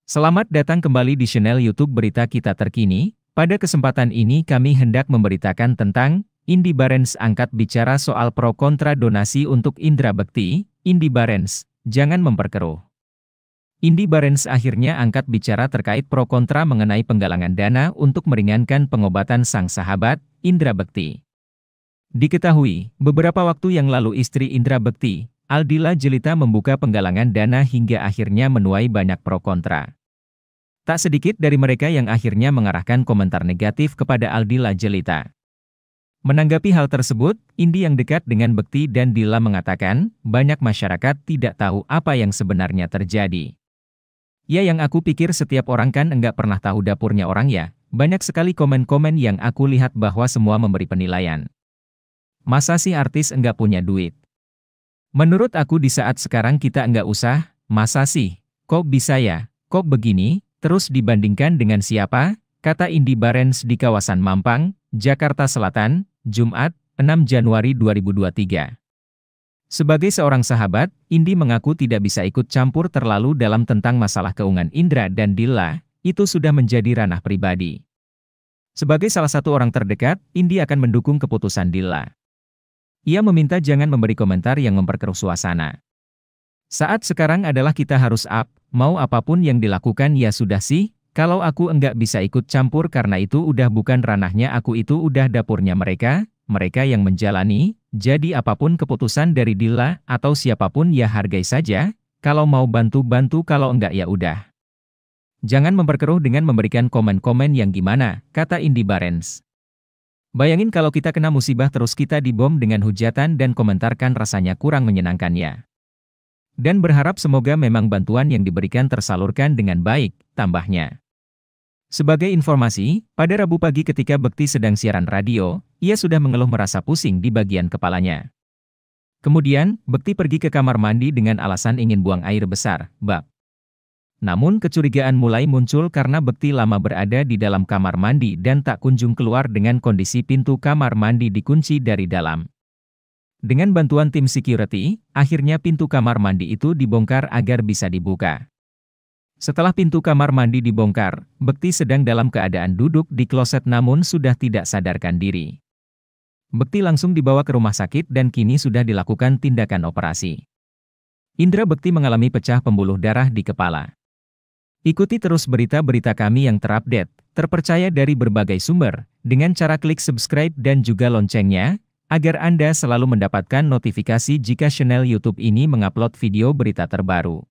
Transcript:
Selamat datang kembali di channel YouTube Berita Kita Terkini. Pada kesempatan ini kami hendak memberitakan tentang Indy Barens angkat bicara soal pro kontra donasi untuk Indra Bekti. Indy Barens, jangan memperkeruh. Indy Barens akhirnya angkat bicara terkait pro kontra mengenai penggalangan dana untuk meringankan pengobatan sang sahabat, Indra Bekti. Diketahui, beberapa waktu yang lalu istri Indra Bekti, Aldila Jelita membuka penggalangan dana hingga akhirnya menuai banyak pro kontra. Tak sedikit dari mereka yang akhirnya mengarahkan komentar negatif kepada Aldila Jelita. Menanggapi hal tersebut, Indy yang dekat dengan Bekti dan Dila mengatakan, banyak masyarakat tidak tahu apa yang sebenarnya terjadi. Ya, yang aku pikir setiap orang kan enggak pernah tahu dapurnya orang ya. Banyak sekali komen-komen yang aku lihat bahwa semua memberi penilaian. Masa sih artis enggak punya duit? Menurut aku di saat sekarang kita enggak usah, masa sih? Kok bisa ya? Kok begini? Terus dibandingkan dengan siapa? Kata Indy Barens di kawasan Mampang, Jakarta Selatan, Jumat, 6 Januari 2023. Sebagai seorang sahabat, Indy mengaku tidak bisa ikut campur terlalu dalam tentang masalah keuangan Indra dan Dila, itu sudah menjadi ranah pribadi. Sebagai salah satu orang terdekat, Indy akan mendukung keputusan Dila. Ia meminta jangan memberi komentar yang memperkeruh suasana. Saat sekarang adalah kita harus up, mau apapun yang dilakukan ya sudah sih, kalau aku enggak bisa ikut campur karena itu udah bukan ranahnya aku, itu udah dapurnya mereka yang menjalani, jadi apapun keputusan dari Dila atau siapapun ya hargai saja, kalau mau bantu-bantu, kalau enggak ya udah. Jangan memperkeruh dengan memberikan komen-komen yang gimana, kata Indy Barens. Bayangin kalau kita kena musibah terus kita dibom dengan hujatan dan komentarkan, rasanya kurang menyenangkan ya. Dan berharap semoga memang bantuan yang diberikan tersalurkan dengan baik, tambahnya. Sebagai informasi, pada Rabu pagi ketika Bekti sedang siaran radio, ia sudah mengeluh merasa pusing di bagian kepalanya. Kemudian, Bekti pergi ke kamar mandi dengan alasan ingin buang air besar, bab. Namun kecurigaan mulai muncul karena Bekti lama berada di dalam kamar mandi dan tak kunjung keluar dengan kondisi pintu kamar mandi dikunci dari dalam. Dengan bantuan tim security, akhirnya pintu kamar mandi itu dibongkar agar bisa dibuka. Setelah pintu kamar mandi dibongkar, Bekti sedang dalam keadaan duduk di kloset namun sudah tidak sadarkan diri. Bekti langsung dibawa ke rumah sakit dan kini sudah dilakukan tindakan operasi. Indra Bekti mengalami pecah pembuluh darah di kepala. Ikuti terus berita-berita kami yang terupdate, terpercaya dari berbagai sumber, dengan cara klik subscribe dan juga loncengnya, agar Anda selalu mendapatkan notifikasi jika channel YouTube ini mengupload video berita terbaru.